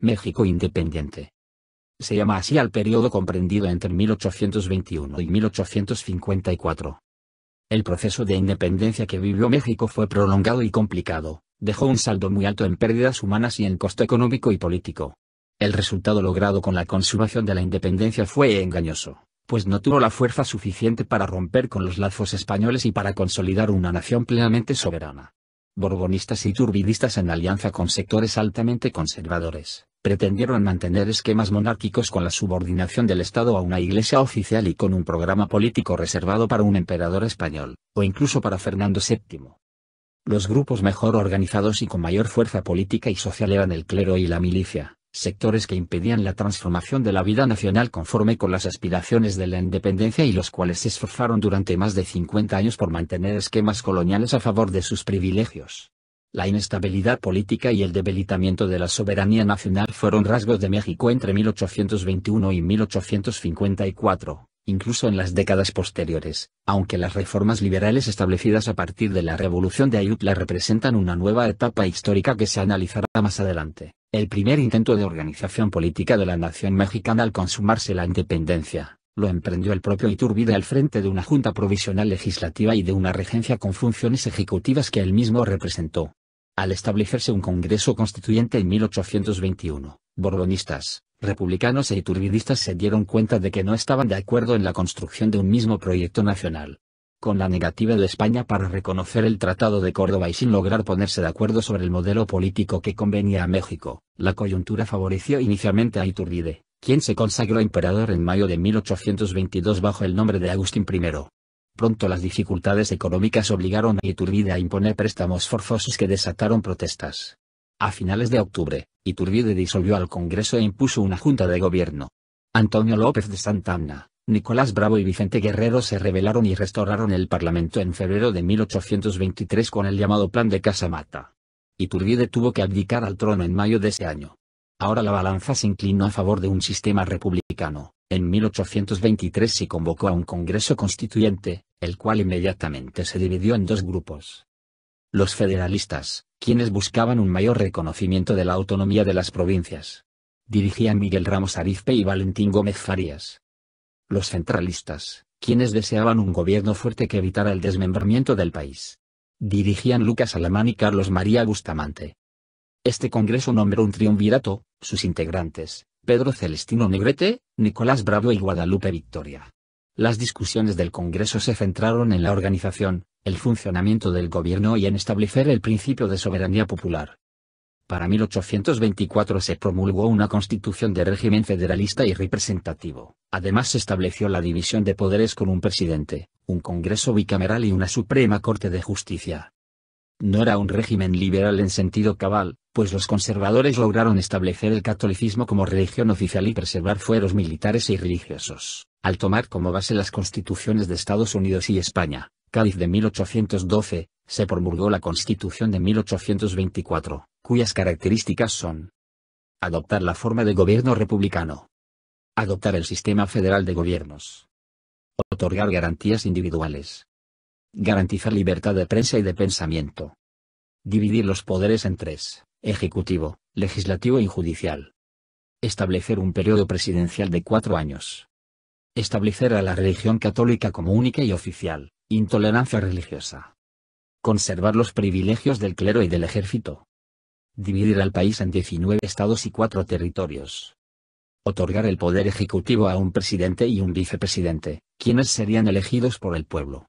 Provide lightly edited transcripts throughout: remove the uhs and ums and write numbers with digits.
México independiente. Se llama así al periodo comprendido entre 1821 y 1854. El proceso de independencia que vivió México fue prolongado y complicado, dejó un saldo muy alto en pérdidas humanas y en costo económico y político. El resultado logrado con la consumación de la independencia fue engañoso, pues no tuvo la fuerza suficiente para romper con los lazos españoles y para consolidar una nación plenamente soberana. Borbonistas y iturbidistas en alianza con sectores altamente conservadores, pretendieron mantener esquemas monárquicos con la subordinación del Estado a una iglesia oficial y con un programa político reservado para un emperador español, o incluso para Fernando VII. Los grupos mejor organizados y con mayor fuerza política y social eran el clero y la milicia, sectores que impedían la transformación de la vida nacional conforme con las aspiraciones de la independencia y los cuales se esforzaron durante más de 50 años por mantener esquemas coloniales a favor de sus privilegios. La inestabilidad política y el debilitamiento de la soberanía nacional fueron rasgos de México entre 1821 y 1854, incluso en las décadas posteriores, aunque las reformas liberales establecidas a partir de la Revolución de Ayutla representan una nueva etapa histórica que se analizará más adelante. El primer intento de organización política de la nación mexicana al consumarse la independencia, lo emprendió el propio Iturbide al frente de una junta provisional legislativa y de una regencia con funciones ejecutivas que él mismo representó. Al establecerse un Congreso Constituyente en 1821, borbonistas, republicanos e iturbidistas se dieron cuenta de que no estaban de acuerdo en la construcción de un mismo proyecto nacional. Con la negativa de España para reconocer el Tratado de Córdoba y sin lograr ponerse de acuerdo sobre el modelo político que convenía a México, la coyuntura favoreció inicialmente a Iturbide, quien se consagró emperador en mayo de 1822 bajo el nombre de Agustín I. Pronto las dificultades económicas obligaron a Iturbide a imponer préstamos forzosos que desataron protestas. A finales de octubre, Iturbide disolvió al Congreso e impuso una junta de gobierno. Antonio López de Santa Anna, Nicolás Bravo y Vicente Guerrero se rebelaron y restauraron el Parlamento en febrero de 1823 con el llamado Plan de Casamata. Iturbide tuvo que abdicar al trono en mayo de ese año. Ahora la balanza se inclinó a favor de un sistema republicano. En 1823 se convocó a un Congreso Constituyente, el cual inmediatamente se dividió en dos grupos. Los federalistas, quienes buscaban un mayor reconocimiento de la autonomía de las provincias. Dirigían Miguel Ramos Arizpe y Valentín Gómez Farías. Los centralistas, quienes deseaban un gobierno fuerte que evitara el desmembramiento del país. Dirigían Lucas Alamán y Carlos María Bustamante. Este congreso nombró un triunvirato, sus integrantes, Pedro Celestino Negrete, Nicolás Bravo y Guadalupe Victoria. Las discusiones del congreso se centraron en la organización, el funcionamiento del gobierno y en establecer el principio de soberanía popular. Para 1824 se promulgó una constitución de régimen federalista y representativo. Además se estableció la división de poderes con un presidente, un congreso bicameral y una Suprema Corte de Justicia. No era un régimen liberal en sentido cabal, pues los conservadores lograron establecer el catolicismo como religión oficial y preservar fueros militares y religiosos, al tomar como base las constituciones de Estados Unidos y España. Cádiz de 1812, se promulgó la Constitución de 1824, cuyas características son: adoptar la forma de gobierno republicano, adoptar el sistema federal de gobiernos, otorgar garantías individuales, garantizar libertad de prensa y de pensamiento, dividir los poderes en tres: ejecutivo, legislativo y judicial, establecer un periodo presidencial de 4 años, establecer a la religión católica como única y oficial, intolerancia religiosa, conservar los privilegios del clero y del ejército, dividir al país en 19 estados y 4 territorios, otorgar el poder ejecutivo a un presidente y un vicepresidente, quienes serían elegidos por el pueblo.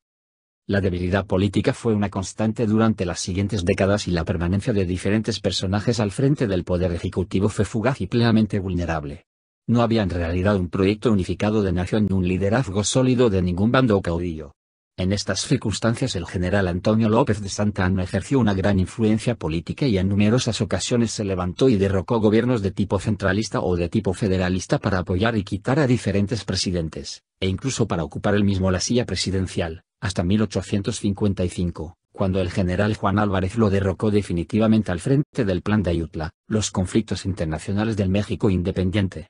La debilidad política fue una constante durante las siguientes décadas y la permanencia de diferentes personajes al frente del poder ejecutivo fue fugaz y plenamente vulnerable. No había en realidad un proyecto unificado de nación ni un liderazgo sólido de ningún bando o caudillo. En estas circunstancias el general Antonio López de Santa Anna ejerció una gran influencia política y en numerosas ocasiones se levantó y derrocó gobiernos de tipo centralista o de tipo federalista para apoyar y quitar a diferentes presidentes, e incluso para ocupar él mismo la silla presidencial, hasta 1855, cuando el general Juan Álvarez lo derrocó definitivamente al frente del Plan de Ayutla. Los conflictos internacionales del México independiente.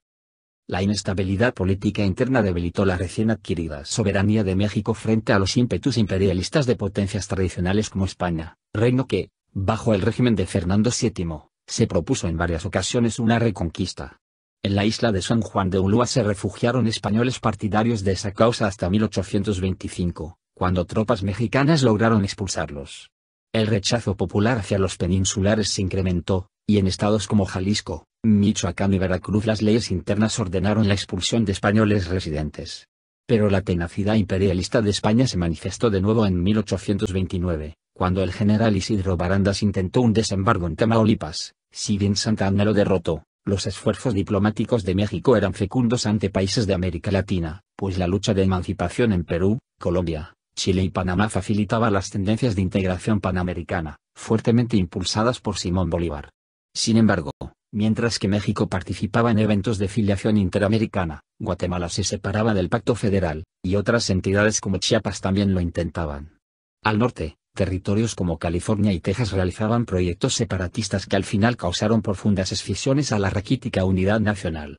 La inestabilidad política interna debilitó la recién adquirida soberanía de México frente a los ímpetus imperialistas de potencias tradicionales como España, reino que, bajo el régimen de Fernando VII, se propuso en varias ocasiones una reconquista. En la isla de San Juan de Ulúa se refugiaron españoles partidarios de esa causa hasta 1825, cuando tropas mexicanas lograron expulsarlos. El rechazo popular hacia los peninsulares se incrementó, y en estados como Jalisco, Michoacán y Veracruz las leyes internas ordenaron la expulsión de españoles residentes. Pero la tenacidad imperialista de España se manifestó de nuevo en 1829, cuando el general Isidro Barandas intentó un desembarco en Tamaulipas. Si bien Santa Anna lo derrotó, los esfuerzos diplomáticos de México eran fecundos ante países de América Latina, pues la lucha de emancipación en Perú, Colombia, Chile y Panamá facilitaba las tendencias de integración panamericana, fuertemente impulsadas por Simón Bolívar. Sin embargo, mientras que México participaba en eventos de filiación interamericana, Guatemala se separaba del Pacto Federal, y otras entidades como Chiapas también lo intentaban. Al norte, territorios como California y Texas realizaban proyectos separatistas que al final causaron profundas escisiones a la raquítica unidad nacional.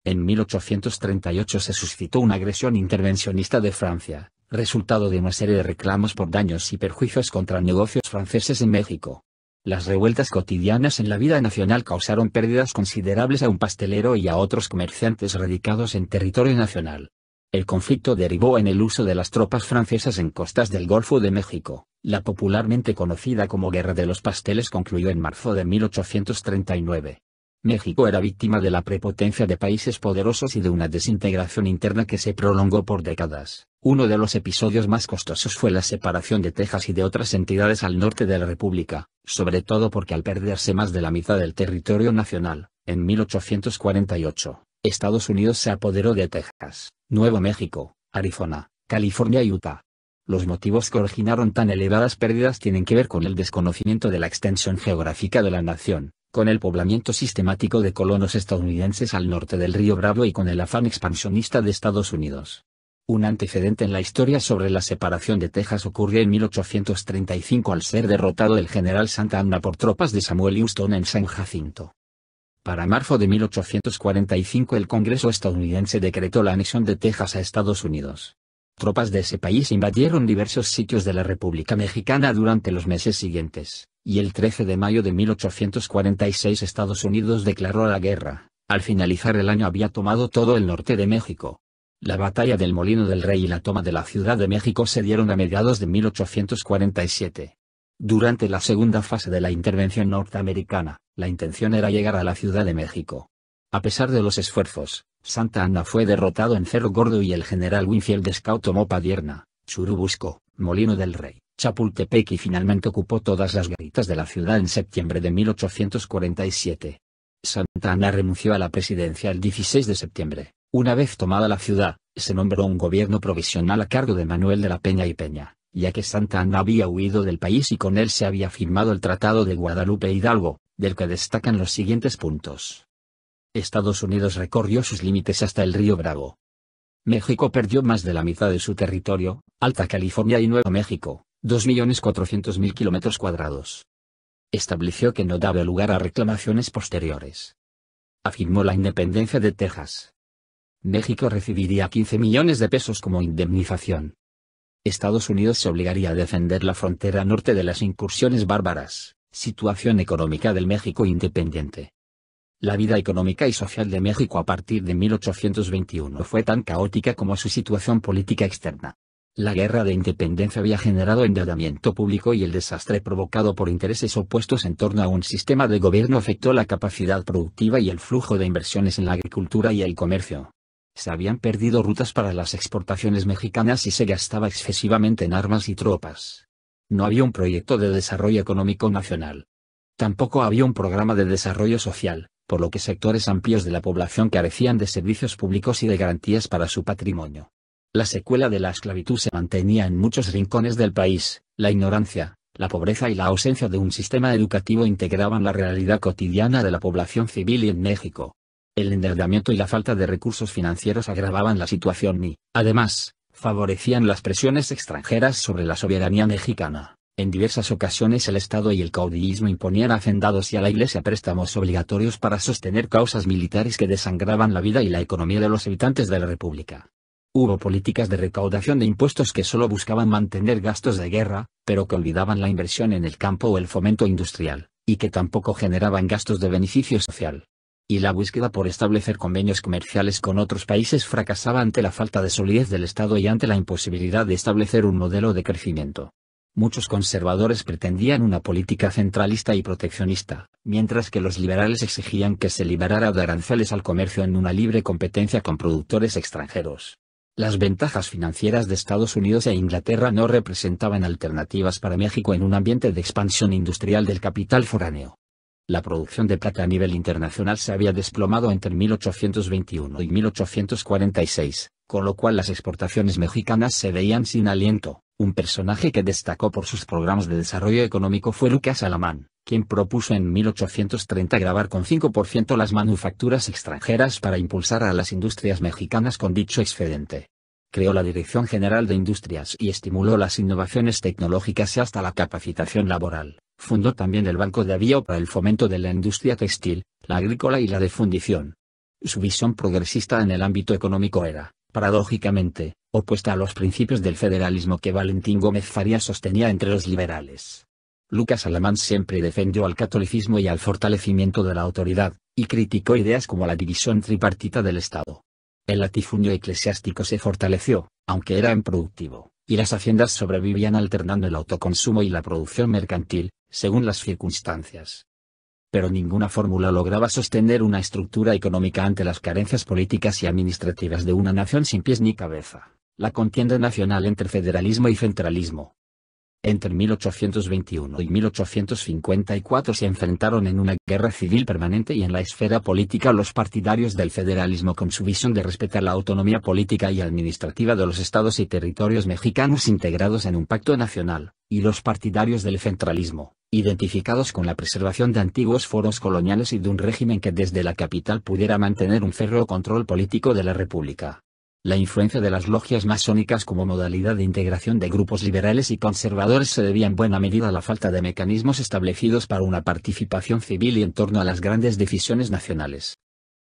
En 1838 se suscitó una agresión intervencionista de Francia, resultado de una serie de reclamos por daños y perjuicios contra negocios franceses en México. Las revueltas cotidianas en la vida nacional causaron pérdidas considerables a un pastelero y a otros comerciantes radicados en territorio nacional. El conflicto derivó en el uso de las tropas francesas en costas del Golfo de México. La popularmente conocida como Guerra de los Pasteles concluyó en marzo de 1839. México era víctima de la prepotencia de países poderosos y de una desintegración interna que se prolongó por décadas. Uno de los episodios más costosos fue la separación de Texas y de otras entidades al norte de la República, sobre todo porque al perderse más de la mitad del territorio nacional, en 1848, Estados Unidos se apoderó de Texas, Nuevo México, Arizona, California y Utah. Los motivos que originaron tan elevadas pérdidas tienen que ver con el desconocimiento de la extensión geográfica de la nación, con el poblamiento sistemático de colonos estadounidenses al norte del río Bravo y con el afán expansionista de Estados Unidos. Un antecedente en la historia sobre la separación de Texas ocurrió en 1835 al ser derrotado el general Santa Anna por tropas de Samuel Houston en San Jacinto. Para marzo de 1845 el Congreso estadounidense decretó la anexión de Texas a Estados Unidos. Tropas de ese país invadieron diversos sitios de la República Mexicana durante los meses siguientes, y el 13 de mayo de 1846 Estados Unidos declaró la guerra. Al finalizar el año había tomado todo el norte de México. La batalla del Molino del Rey y la toma de la Ciudad de México se dieron a mediados de 1847. Durante la segunda fase de la intervención norteamericana, la intención era llegar a la Ciudad de México. A pesar de los esfuerzos, Santa Anna fue derrotado en Cerro Gordo y el general Winfield Scott tomó Padierna, Churubusco, Molino del Rey, Chapultepec y finalmente ocupó todas las garitas de la ciudad en septiembre de 1847. Santa Anna renunció a la presidencia el 16 de septiembre. Una vez tomada la ciudad, se nombró un gobierno provisional a cargo de Manuel de la Peña y Peña, ya que Santa Anna había huido del país y con él se había firmado el Tratado de Guadalupe Hidalgo, del que destacan los siguientes puntos. Estados Unidos recorrió sus límites hasta el río Bravo. México perdió más de la mitad de su territorio, Alta California y Nuevo México, 2.400.000 kilómetros cuadrados. Estableció que no daba lugar a reclamaciones posteriores. Afirmó la independencia de Texas. México recibiría 15 millones de pesos como indemnización. Estados Unidos se obligaría a defender la frontera norte de las incursiones bárbaras, situación económica del México independiente. La vida económica y social de México a partir de 1821 fue tan caótica como su situación política externa. La guerra de independencia había generado endeudamiento público y el desastre provocado por intereses opuestos en torno a un sistema de gobierno afectó la capacidad productiva y el flujo de inversiones en la agricultura y el comercio. Se habían perdido rutas para las exportaciones mexicanas y se gastaba excesivamente en armas y tropas. No había un proyecto de desarrollo económico nacional. Tampoco había un programa de desarrollo social, por lo que sectores amplios de la población carecían de servicios públicos y de garantías para su patrimonio. La secuela de la esclavitud se mantenía en muchos rincones del país. La ignorancia, la pobreza y la ausencia de un sistema educativo integraban la realidad cotidiana de la población civil y en México. El endeudamiento y la falta de recursos financieros agravaban la situación y, además, favorecían las presiones extranjeras sobre la soberanía mexicana. En diversas ocasiones el Estado y el caudillismo imponían a hacendados y a la Iglesia préstamos obligatorios para sostener causas militares que desangraban la vida y la economía de los habitantes de la República. Hubo políticas de recaudación de impuestos que solo buscaban mantener gastos de guerra, pero que olvidaban la inversión en el campo o el fomento industrial, y que tampoco generaban gastos de beneficio social. Y la búsqueda por establecer convenios comerciales con otros países fracasaba ante la falta de solidez del Estado y ante la imposibilidad de establecer un modelo de crecimiento. Muchos conservadores pretendían una política centralista y proteccionista, mientras que los liberales exigían que se liberara de aranceles al comercio en una libre competencia con productores extranjeros. Las ventajas financieras de Estados Unidos e Inglaterra no representaban alternativas para México en un ambiente de expansión industrial del capital foráneo. La producción de plata a nivel internacional se había desplomado entre 1821 y 1846, con lo cual las exportaciones mexicanas se veían sin aliento. Un personaje que destacó por sus programas de desarrollo económico fue Lucas Alamán, quien propuso en 1830 gravar con 5% las manufacturas extranjeras para impulsar a las industrias mexicanas con dicho excedente. Creó la Dirección General de Industrias y estimuló las innovaciones tecnológicas y hasta la capacitación laboral. Fundó también el Banco de Avío para el fomento de la industria textil, la agrícola y la de fundición. Su visión progresista en el ámbito económico era, paradójicamente, opuesta a los principios del federalismo que Valentín Gómez Farías sostenía entre los liberales. Lucas Alamán siempre defendió al catolicismo y al fortalecimiento de la autoridad, y criticó ideas como la división tripartita del Estado. El latifundio eclesiástico se fortaleció, aunque era improductivo, y las haciendas sobrevivían alternando el autoconsumo y la producción mercantil, según las circunstancias. Pero ninguna fórmula lograba sostener una estructura económica ante las carencias políticas y administrativas de una nación sin pies ni cabeza. La contienda nacional entre federalismo y centralismo. Entre 1821 y 1854 se enfrentaron en una guerra civil permanente y en la esfera política los partidarios del federalismo con su visión de respetar la autonomía política y administrativa de los estados y territorios mexicanos integrados en un pacto nacional, y los partidarios del centralismo, identificados con la preservación de antiguos foros coloniales y de un régimen que desde la capital pudiera mantener un férreo control político de la República. La influencia de las logias masónicas como modalidad de integración de grupos liberales y conservadores se debía en buena medida a la falta de mecanismos establecidos para una participación civil y en torno a las grandes decisiones nacionales.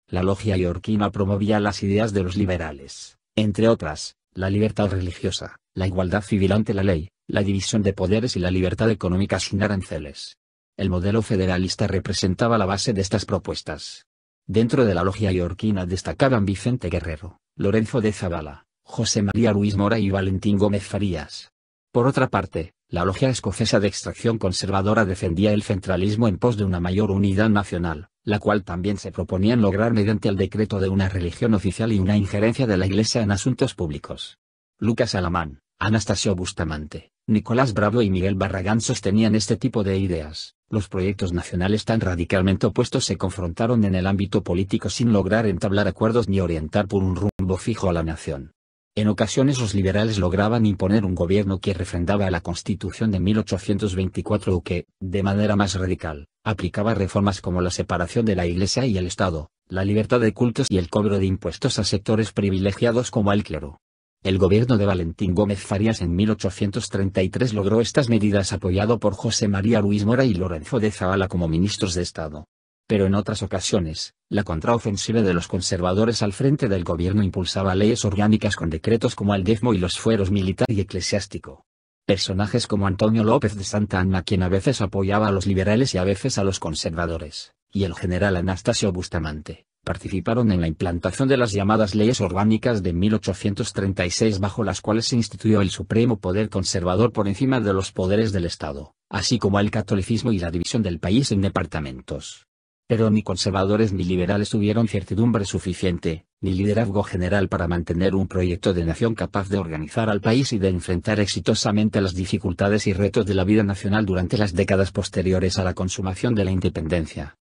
La logia iorquina promovía las ideas de los liberales, entre otras, la libertad religiosa, la igualdad civil ante la ley, la división de poderes y la libertad económica sin aranceles. El modelo federalista representaba la base de estas propuestas. Dentro de la logia iorquina destacaban Vicente Guerrero, Lorenzo de Zavala, José María Ruiz Mora y Valentín Gómez Farías. Por otra parte, la logia escocesa de extracción conservadora defendía el centralismo en pos de una mayor unidad nacional, la cual también se proponían lograr mediante el decreto de una religión oficial y una injerencia de la Iglesia en asuntos públicos. Lucas Alamán, Anastasio Bustamante, Nicolás Bravo y Miguel Barragán sostenían este tipo de ideas. Los proyectos nacionales tan radicalmente opuestos se confrontaron en el ámbito político sin lograr entablar acuerdos ni orientar por un rumbo fijo a la nación. En ocasiones los liberales lograban imponer un gobierno que refrendaba la Constitución de 1824 o que, de manera más radical, aplicaba reformas como la separación de la Iglesia y el Estado, la libertad de cultos y el cobro de impuestos a sectores privilegiados como el clero. El gobierno de Valentín Gómez Farías en 1833 logró estas medidas apoyado por José María Ruiz Mora y Lorenzo de Zavala como ministros de Estado. Pero en otras ocasiones, la contraofensiva de los conservadores al frente del gobierno impulsaba leyes orgánicas con decretos como el Dezmo y los fueros militar y eclesiástico. Personajes como Antonio López de Santa Anna, quien a veces apoyaba a los liberales y a veces a los conservadores, y el general Anastasio Bustamante, participaron en la implantación de las llamadas leyes orgánicas de 1836 bajo las cuales se instituyó el supremo poder conservador por encima de los poderes del Estado, así como el catolicismo y la división del país en departamentos. Pero ni conservadores ni liberales tuvieron certidumbre suficiente, ni liderazgo general para mantener un proyecto de nación capaz de organizar al país y de enfrentar exitosamente las dificultades y retos de la vida nacional durante las décadas posteriores a la consumación de la independencia.